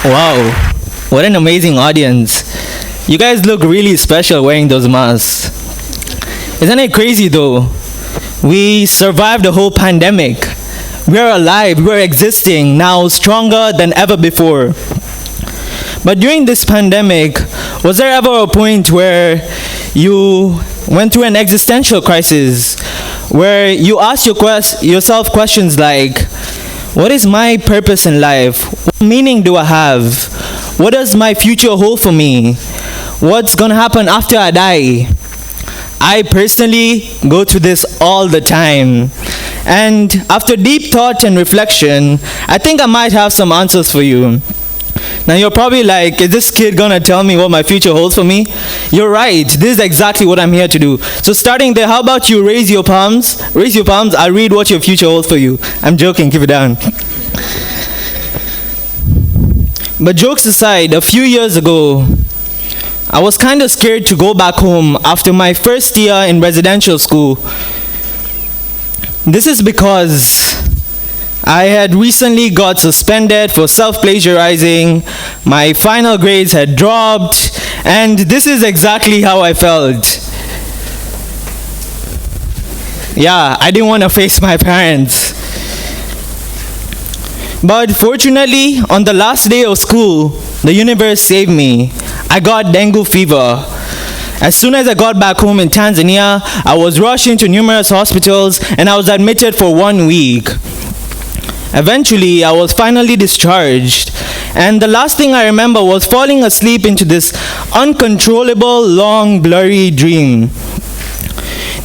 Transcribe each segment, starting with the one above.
Wow, what an amazing audience. You guys look really special wearing those masks. Isn't it crazy though? We survived the whole pandemic. We're alive, we're existing now stronger than ever before. But during this pandemic, was there ever a point where you went through an existential crisis, where you asked yourself questions like, what is my purpose in life? What meaning do I have? What does my future hold for me? What's gonna happen after I die? I personally go through this all the time. And after deep thought and reflection, I think I might have some answers for you. Now you're probably like, is this kid gonna tell me what my future holds for me? You're right, this is exactly what I'm here to do. So starting there, how about you raise your palms? Raise your palms, I'll read what your future holds for you. I'm joking, keep it down. But jokes aside, a few years ago, I was kind of scared to go back home after my first year in residential school. This is because I had recently got suspended for self-plagiarizing, my final grades had dropped, and this is exactly how I felt. Yeah, I didn't want to face my parents. But fortunately, on the last day of school, the universe saved me. I got dengue fever. As soon as I got back home in Tanzania, I was rushed into numerous hospitals and I was admitted for 1 week. Eventually, I was finally discharged, and the last thing I remember was falling asleep into this uncontrollable, long, blurry dream.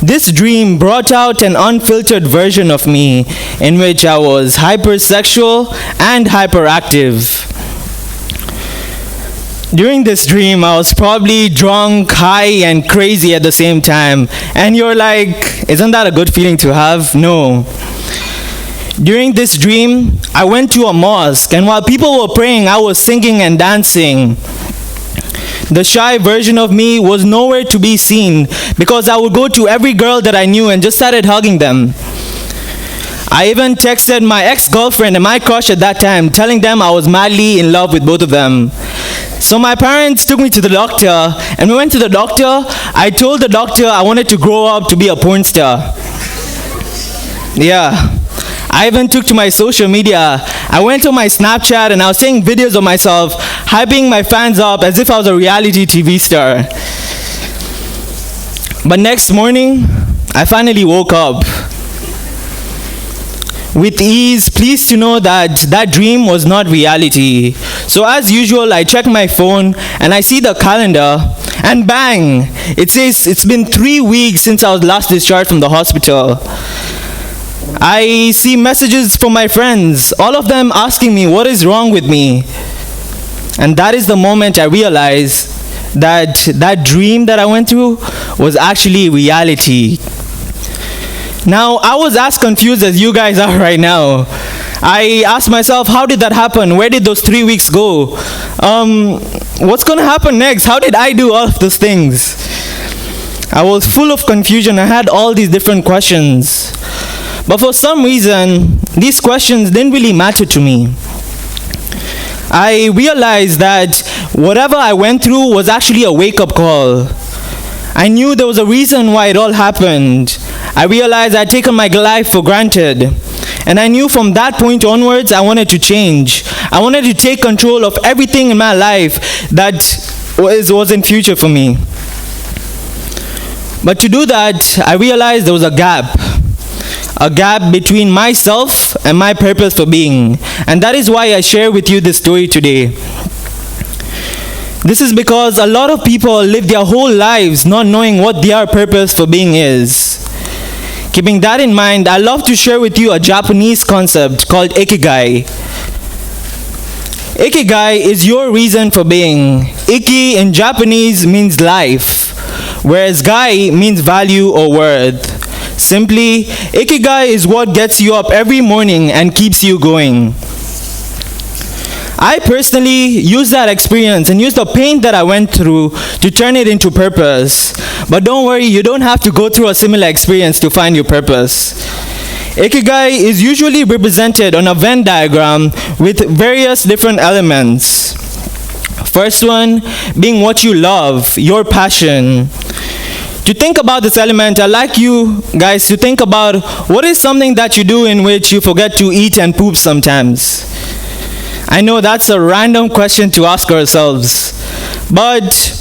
This dream brought out an unfiltered version of me in which I was hypersexual and hyperactive. During this dream, I was probably drunk, high, and crazy at the same time. And you're like, isn't that a good feeling to have? No. During this dream, I went to a mosque, and while people were praying, I was singing and dancing. The shy version of me was nowhere to be seen because I would go to every girl that I knew and just started hugging them. I even texted my ex-girlfriend and my crush at that time, telling them I was madly in love with both of them. So my parents took me to the doctor, and we went to the doctor. I told the doctor I wanted to grow up to be a porn star. Yeah. I even took to my social media. I went to my Snapchat and I was taking videos of myself, hyping my fans up as if I was a reality TV star. But next morning, I finally woke up. With ease, pleased to know that that dream was not reality. So as usual, I check my phone and I see the calendar, and bang! It says it's been 3 weeks since I was last discharged from the hospital. I see messages from my friends, all of them asking me what is wrong with me. And that is the moment I realized that that dream that I went through was actually reality. Now, I was as confused as you guys are right now. I asked myself, how did that happen? Where did those 3 weeks go? What's gonna happen next? How did I do all of those things? I was full of confusion. I had all these different questions. But for some reason, these questions didn't really matter to me. I realized that whatever I went through was actually a wake-up call. I knew there was a reason why it all happened. I realized I'd taken my life for granted. And I knew from that point onwards, I wanted to change. I wanted to take control of everything in my life that was in future for me. But to do that, I realized there was a gap between myself and my purpose for being. And that is why I share with you this story today. This is because a lot of people live their whole lives not knowing what their purpose for being is. Keeping that in mind, I love to share with you a Japanese concept called Ikigai. Ikigai is your reason for being. Iki in Japanese means life, whereas gai means value or worth. Simply, Ikigai is what gets you up every morning and keeps you going. I personally use that experience and use the pain that I went through to turn it into purpose. But don't worry, you don't have to go through a similar experience to find your purpose. Ikigai is usually represented on a Venn diagram with various different elements. First one being what you love, your passion. To think about this element, I'd like you guys to think about what is something that you do in which you forget to eat and poop sometimes. I know that's a random question to ask ourselves, but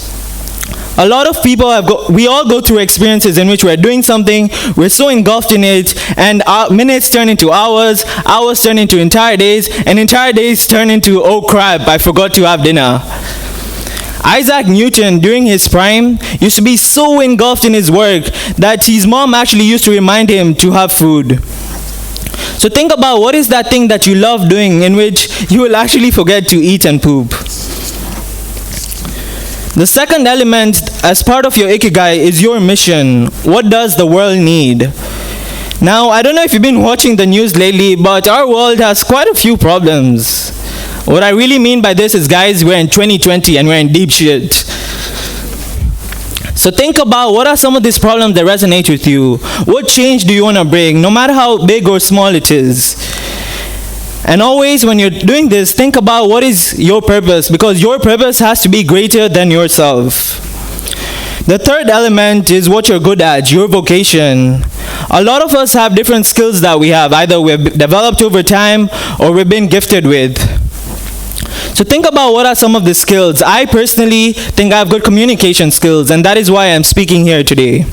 a lot of people we all go through experiences in which we're doing something, we're so engulfed in it, and minutes turn into hours, hours turn into entire days, and entire days turn into, oh crap, I forgot to have dinner. Isaac Newton, during his prime, used to be so engulfed in his work that his mom actually used to remind him to have food. So think about what is that thing that you love doing in which you will actually forget to eat and poop. The second element as part of your Ikigai is your mission. What does the world need? Now, I don't know if you've been watching the news lately, but our world has quite a few problems. What I really mean by this is, guys, we're in 2020 and we're in deep shit. So think about what are some of these problems that resonate with you. What change do you want to bring, no matter how big or small it is? And always when you're doing this, think about what is your purpose, because your purpose has to be greater than yourself. The third element is what you're good at, your vocation. A lot of us have different skills that we have, either we've developed over time or we've been gifted with. So think about what are some of the skills. I personally think I have good communication skills, and that is why I'm speaking here today.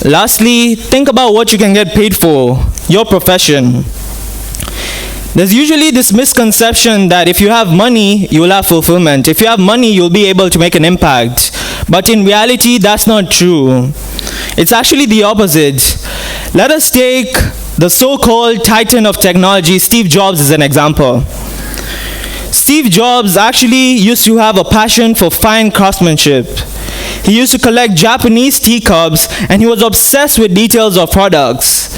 Lastly, think about what you can get paid for, your profession. There's usually this misconception that if you have money, you will have fulfillment. If you have money, you'll be able to make an impact. But in reality, that's not true. It's actually the opposite. Let us take the so-called titan of technology, Steve Jobs, as an example. Steve Jobs actually used to have a passion for fine craftsmanship. He used to collect Japanese teacups, and he was obsessed with details of products.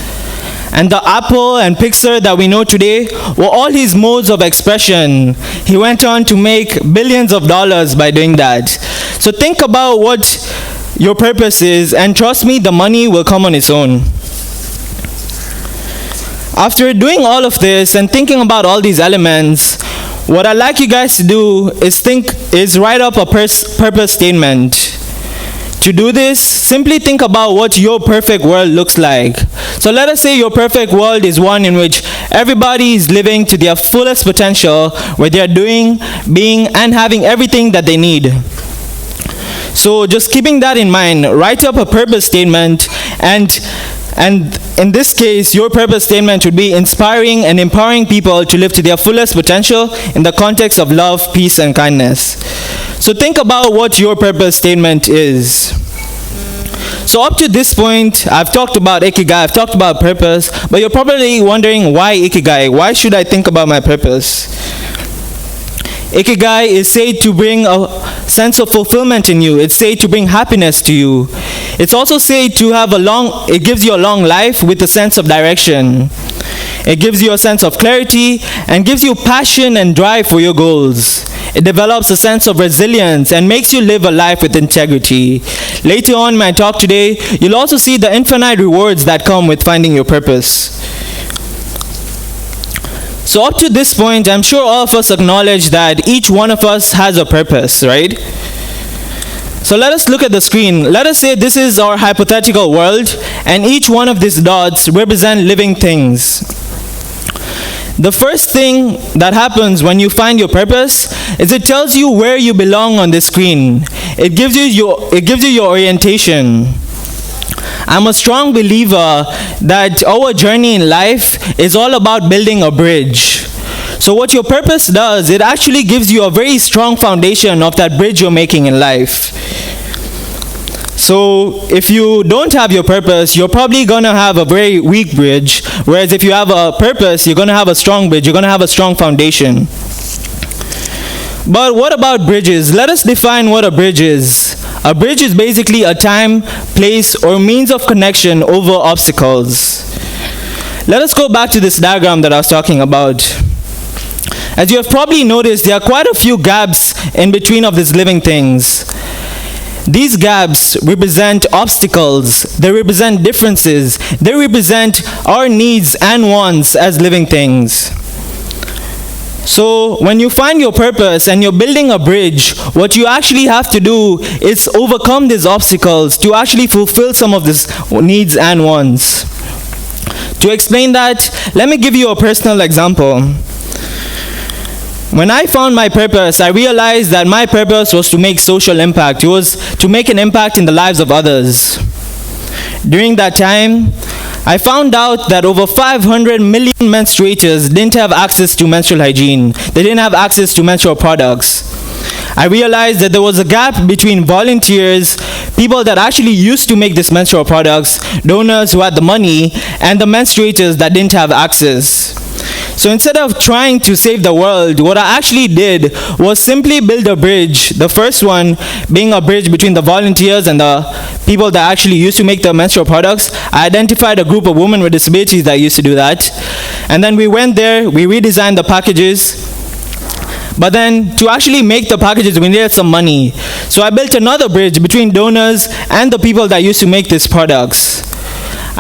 And the Apple and Pixar that we know today were all his modes of expression. He went on to make billions of dollars by doing that. So think about what your purpose is, and trust me, the money will come on its own. After doing all of this and thinking about all these elements, what I'd like you guys to do is write up a purpose statement. To do this, simply think about what your perfect world looks like. So let us say your perfect world is one in which everybody is living to their fullest potential, where they are doing, being, and having everything that they need. So just keeping that in mind, write up a purpose statement, and in this case, your purpose statement would be inspiring and empowering people to live to their fullest potential in the context of love, peace, and kindness. So think about what your purpose statement is. So up to this point, I've talked about Ikigai, I've talked about purpose, but you're probably wondering, why Ikigai? Why should I think about my purpose? Ikigai is said to bring a sense of fulfillment in you. It's said to bring happiness to you. It's also said to have it gives you a long life with a sense of direction. It gives you a sense of clarity and gives you passion and drive for your goals. It develops a sense of resilience and makes you live a life with integrity. Later on in my talk today, you'll also see the infinite rewards that come with finding your purpose. So up to this point, I'm sure all of us acknowledge that each one of us has a purpose, right? So let us look at the screen. Let us say this is our hypothetical world, and each one of these dots represent living things. The first thing that happens when you find your purpose is it tells you where you belong on the screen. It gives you your orientation. I'm a strong believer that our journey in life is all about building a bridge. So what your purpose does, it actually gives you a very strong foundation of that bridge you're making in life. So if you don't have your purpose, you're probably going to have a very weak bridge, whereas if you have a purpose, you're going to have a strong bridge, you're going to have a strong foundation. But what about bridges? Let us define what a bridge is. A bridge is basically a time, place, or means of connection over obstacles. Let us go back to this diagram that I was talking about. As you have probably noticed, there are quite a few gaps in between of these living things. These gaps represent obstacles, they represent differences, they represent our needs and wants as living things. So when you find your purpose and you're building a bridge, what you actually have to do is overcome these obstacles to actually fulfill some of these needs and wants. To explain that, let me give you a personal example. When I found my purpose, I realized that my purpose was to make social impact. It was to make an impact in the lives of others. During that time, I found out that over 500 million menstruators didn't have access to menstrual hygiene. They didn't have access to menstrual products. I realized that there was a gap between volunteers, people that actually used to make these menstrual products, donors who had the money, and the menstruators that didn't have access. So instead of trying to save the world, what I actually did was simply build a bridge. The first one being a bridge between the volunteers and the people that actually used to make the menstrual products. I identified a group of women with disabilities that used to do that. And then we went there, we redesigned the packages. But then to actually make the packages, we needed some money. So I built another bridge between donors and the people that used to make these products.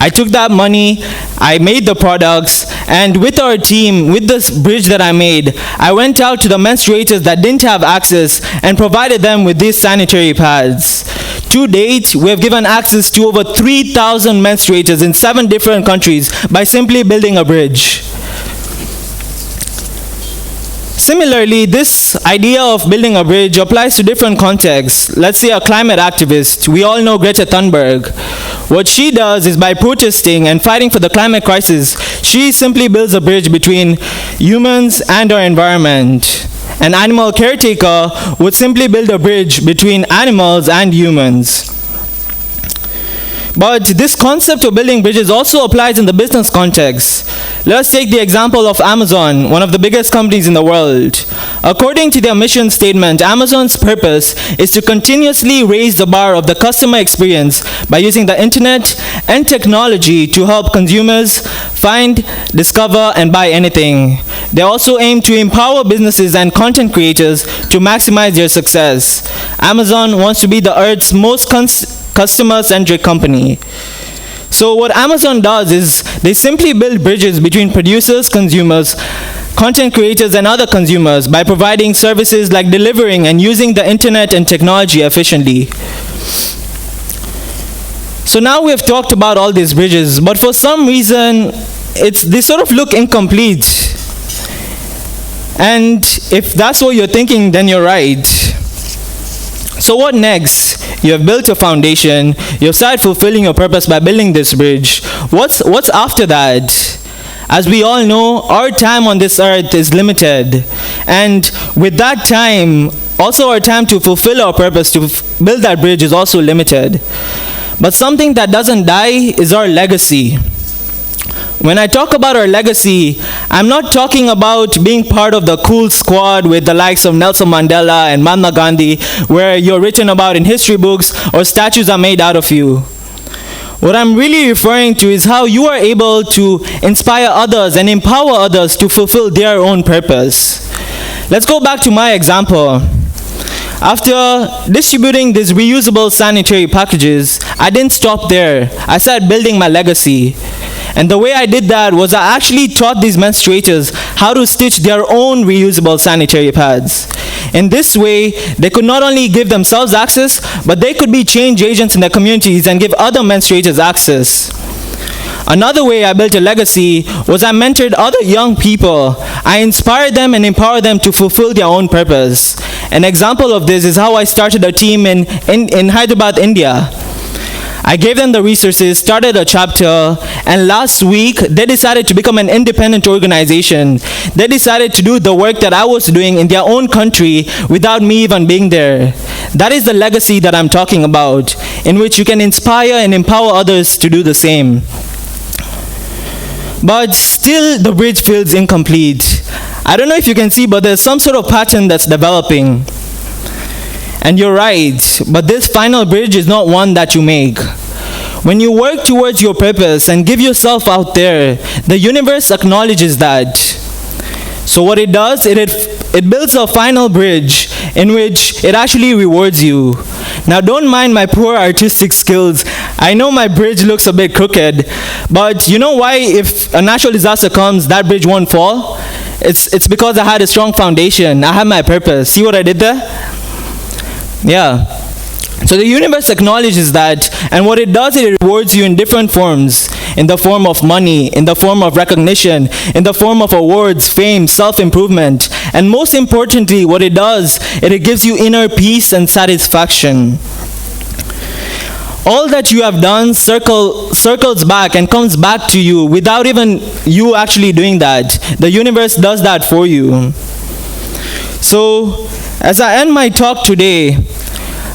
I took that money, I made the products, and with our team, with this bridge that I made, I went out to the menstruators that didn't have access and provided them with these sanitary pads. To date, we have given access to over 3,000 menstruators in 7 different countries by simply building a bridge. Similarly, this idea of building a bridge applies to different contexts. Let's say a climate activist. We all know Greta Thunberg. What she does is by protesting and fighting for the climate crisis, she simply builds a bridge between humans and our environment. An animal caretaker would simply build a bridge between animals and humans. But this concept of building bridges also applies in the business context. Let's take the example of Amazon, one of the biggest companies in the world. According to their mission statement, Amazon's purpose is to continuously raise the bar of the customer experience by using the internet and technology to help consumers find, discover, and buy anything. They also aim to empower businesses and content creators to maximize their success. Amazon wants to be the Earth's most customer-centric company. So what Amazon does is they simply build bridges between producers, consumers, content creators, and other consumers by providing services like delivering and using the internet and technology efficiently. So now we have talked about all these bridges, but for some reason, they sort of look incomplete. And if that's what you're thinking, then you're right. So what next? You have built a foundation, you have started fulfilling your purpose by building this bridge. What's after that? As we all know, our time on this earth is limited. And with that time, also our time to fulfill our purpose, to build that bridge is also limited. But something that doesn't die is our legacy. When I talk about our legacy, I'm not talking about being part of the cool squad with the likes of Nelson Mandela and Mahatma Gandhi, where you're written about in history books or statues are made out of you. What I'm really referring to is how you are able to inspire others and empower others to fulfill their own purpose. Let's go back to my example. After distributing these reusable sanitary packages, I didn't stop there. I started building my legacy. And the way I did that was I actually taught these menstruators how to stitch their own reusable sanitary pads. In this way, they could not only give themselves access, but they could be change agents in their communities and give other menstruators access. Another way I built a legacy was I mentored other young people. I inspired them and empowered them to fulfill their own purpose. An example of this is how I started a team in Hyderabad, India. I gave them the resources, started a chapter, and last week they decided to become an independent organization. They decided to do the work that I was doing in their own country without me even being there. That is the legacy that I'm talking about, in which you can inspire and empower others to do the same. But still, the bridge feels incomplete. I don't know if you can see, but there's some sort of pattern that's developing. And you're right, but this final bridge is not one that you make. When you work towards your purpose and give yourself out there, the universe acknowledges that. So what it does, it builds a final bridge in which it actually rewards you. Now don't mind my poor artistic skills. I know my bridge looks a bit crooked, but you know why if a natural disaster comes, that bridge won't fall? It's because I had a strong foundation. I had my purpose. See what I did there? Yeah. So the universe acknowledges that, and what it does, it rewards you in different forms. In the form of money, in the form of recognition, in the form of awards, fame, self-improvement. And most importantly, what it does, it gives you inner peace and satisfaction. All that you have done circles back and comes back to you without even you actually doing that. The universe does that for you. So, as I end my talk today,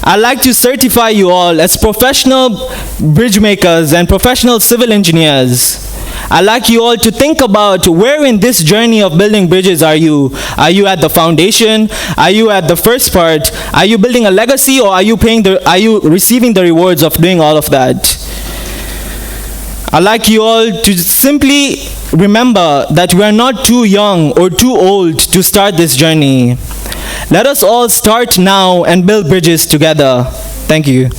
I'd like to certify you all as professional bridge makers and professional civil engineers. I'd like you all to think about where in this journey of building bridges are you? Are you at the foundation? Are you at the first part? Are you building a legacy, or are you receiving the rewards of doing all of that? I'd like you all to simply remember that we are not too young or too old to start this journey. Let us all start now and build bridges together. Thank you.